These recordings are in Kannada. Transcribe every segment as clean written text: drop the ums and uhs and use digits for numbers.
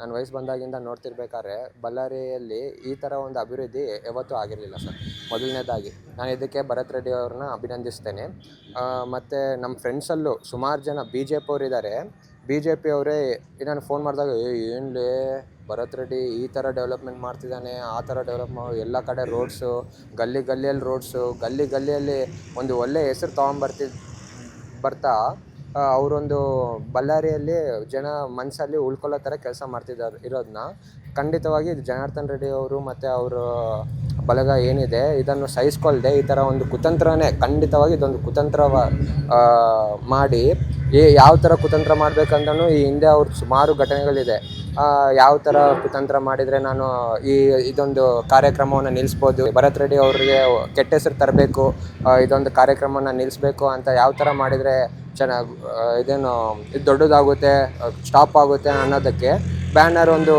ನನ್ನ ವಯಸ್ಸು ಬಂದಾಗಿಂದ ನೋಡ್ತಿರ್ಬೇಕಾದ್ರೆ ಬಳ್ಳಾರಿಯಲ್ಲಿ ಈ ಥರ ಒಂದು ಅಭಿವೃದ್ಧಿ ಯಾವತ್ತೂ ಆಗಿರಲಿಲ್ಲ ಸರ್. ಮೊದಲನೇದಾಗಿ ನಾನು ಇದಕ್ಕೆ ಭರತ್ ರೆಡ್ಡಿ ಅವ್ರನ್ನ ಅಭಿನಂದಿಸ್ತೇನೆ. ಮತ್ತು ನಮ್ಮ ಫ್ರೆಂಡ್ಸಲ್ಲೂ ಸುಮಾರು ಜನ BJP ಅವರಿದ್ದಾರೆ. BJP ಅವರೇ ನಾನು ಫೋನ್ ಮಾಡಿದಾಗ ಏನ್ಲೇ ಭರತ್ ರೆಡ್ಡಿ ಈ ಥರ ಡೆವಲಪ್ಮೆಂಟ್ ಮಾಡ್ತಿದ್ದಾನೆ, ಆ ಥರ ಎಲ್ಲ ಕಡೆ ರೋಡ್ಸು, ಗಲ್ಲಿಯಲ್ಲಿ ರೋಡ್ಸು, ಗಲ್ಲಿಯಲ್ಲಿ ಒಂದು ಒಳ್ಳೆಯ ಹೆಸರು ಬರ್ತಾ ಅವರೊಂದು ಬಳ್ಳಾರಿಯಲ್ಲಿ ಜನ ಮನಸ್ಸಲ್ಲಿ ಉಳ್ಕೊಳ್ಳೋ ಥರ ಕೆಲಸ ಇರೋದನ್ನ ಖಂಡಿತವಾಗಿ ಜನಾರ್ದನ್ ರೆಡ್ಡಿ ಅವರು ಮತ್ತು ಅವರ ಬಳಗ ಏನಿದೆ ಇದನ್ನು ಸಹಿಸ್ಕೊಳ್ದೆ ಈ ಥರ ಒಂದು ಕುತಂತ್ರನೇ ಖಂಡಿತವಾಗಿ ಇದೊಂದು ಕುತಂತ್ರ ಮಾಡಿ ಯಾವ ಥರ ಕುತಂತ್ರ ಮಾಡಬೇಕಂತನೂ ಈ ಹಿಂದೆ ಅವ್ರ ಸುಮಾರು ಘಟನೆಗಳಿದೆ. ಯಾವ ಥರ ಕುತಂತ್ರ ಮಾಡಿದರೆ ನಾನು ಇದೊಂದು ಕಾರ್ಯಕ್ರಮವನ್ನು ನಿಲ್ಲಿಸ್ಬೋದು, ಭರತ್ ರೆಡ್ಡಿ ಅವರಿಗೆ ಕೆಟ್ಟ ಹೆಸರು ತರಬೇಕು, ಇದೊಂದು ಕಾರ್ಯಕ್ರಮವನ್ನು ನಿಲ್ಲಿಸ್ಬೇಕು ಅಂತ ಯಾವ ಥರ ಮಾಡಿದರೆ ಚೆನ್ನಾಗಿ ಇದು ದೊಡ್ಡದಾಗುತ್ತೆ, ಸ್ಟಾಪ್ ಆಗುತ್ತೆ ಅನ್ನೋದಕ್ಕೆ ಬ್ಯಾನರ್ ಒಂದು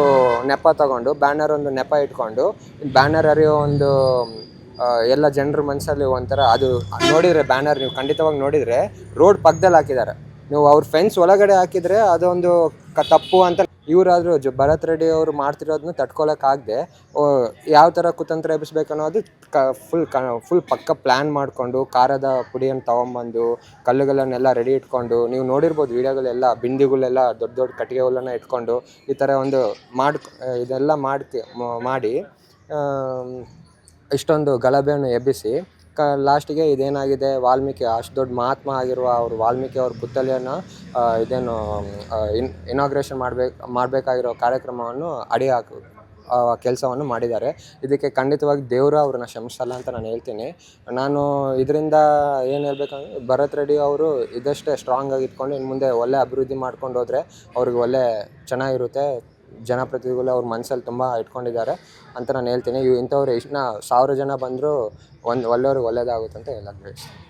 ನೆಪ ಇಟ್ಕೊಂಡು ಬ್ಯಾನರ್ ಹರಿಯೋ ಒಂದು ಎಲ್ಲ ಜನರ ಮನಸ್ಸಲ್ಲಿ ಒಂಥರ ಅದು ನೋಡಿದರೆ ಬ್ಯಾನರ್ ನೀವು ಖಂಡಿತವಾಗಿ ನೋಡಿದರೆ ರೋಡ್ ಪಕ್ಕದಲ್ಲಿ ಹಾಕಿದ್ದಾರೆ. ನೀವು ಅವ್ರ ಫೆನ್ಸ್ ಒಳಗಡೆ ಹಾಕಿದರೆ ಅದೊಂದು ತಪ್ಪು ಅಂತ. ಇವರಾದರೂ ಭರತ್ ರೆಡ್ಡಿ ಅವರು ಮಾಡ್ತಿರೋದನ್ನ ತಡ್ಕೊಳಕ್ಕಾಗದೆ ಯಾವ ಥರ ಕುತಂತ್ರ ಎಬ್ಬಿಸ್ಬೇಕು ಅನ್ನೋದು ಫುಲ್ ಪಕ್ಕ ಪ್ಲ್ಯಾನ್ ಮಾಡಿಕೊಂಡು ಖಾರದ ಪುಡಿಯನ್ನು ತೊಗೊಂಬಂದು ಕಲ್ಲುಗಳನ್ನೆಲ್ಲ ರೆಡಿ ಇಟ್ಕೊಂಡು, ನೀವು ನೋಡಿರ್ಬೋದು ವೀಡಿಯೋಗಳೆಲ್ಲ, ಬಿಂದಿಗಳೆಲ್ಲ ದೊಡ್ಡ ಕಟ್ಟಿಗೆಗಳನ್ನ ಇಟ್ಕೊಂಡು ಈ ಥರ ಒಂದು ಇದೆಲ್ಲ ಮಾಡಿ ಇಷ್ಟೊಂದು ಗಲಭೆಯನ್ನು ಎಬ್ಬಿಸಿ ಲಾಸ್ಟಿಗೆ ಇದೇನಾಗಿದೆ, ವಾಲ್ಮೀಕಿ ಅಷ್ಟು ದೊಡ್ಡ ಮಹಾತ್ಮ ಆಗಿರುವ ಅವರು ವಾಲ್ಮೀಕಿ ಅವ್ರ ಪುತ್ಥಳಿಯನ್ನು ಇನಾಗ್ರೇಷನ್ ಮಾಡಬೇಕಾಗಿರೋ ಕಾರ್ಯಕ್ರಮವನ್ನು ಕೆಲಸವನ್ನು ಮಾಡಿದ್ದಾರೆ. ಇದಕ್ಕೆ ಖಂಡಿತವಾಗಿ ದೇವರು ಅವ್ರನ್ನ ಕ್ಷಮಿಸಲ್ಲ ಅಂತ ನಾನು ಹೇಳ್ತೀನಿ. ನಾನು ಇದರಿಂದ ಏನು ಹೇಳ್ಬೇಕಂದ್ರೆ ಭರತ್ ರೆಡ್ಡಿ ಅವರು ಇದಷ್ಟೇ ಸ್ಟ್ರಾಂಗ್ ಆಗಿ ಇಟ್ಕೊಂಡು ಇನ್ನು ಮುಂದೆ ಒಳ್ಳೆ ಅಭಿವೃದ್ಧಿ ಮಾಡ್ಕೊಂಡು ಹೋದರೆ ಅವ್ರಿಗೆ ಒಳ್ಳೆ ಚೆನ್ನಾಗಿರುತ್ತೆ. ಜನಪ್ರತಿನಿಧಿಗಳು ಅವ್ರ ಮನಸ್ಸಲ್ಲಿ ತುಂಬ ಇಟ್ಕೊಂಡಿದ್ದಾರೆ ಅಂತ ನಾನು ಹೇಳ್ತೀನಿ. ಇಂಥವ್ರು 1000 ಜನ ಬಂದರೂ ಒಳ್ಳೆಯವ್ರಿಗೆ ಒಳ್ಳೆಯದಾಗುತ್ತೆ ಅಂತ ಹೇಳಕ್ಕೆ ಬಯಸ್ತೀನಿ.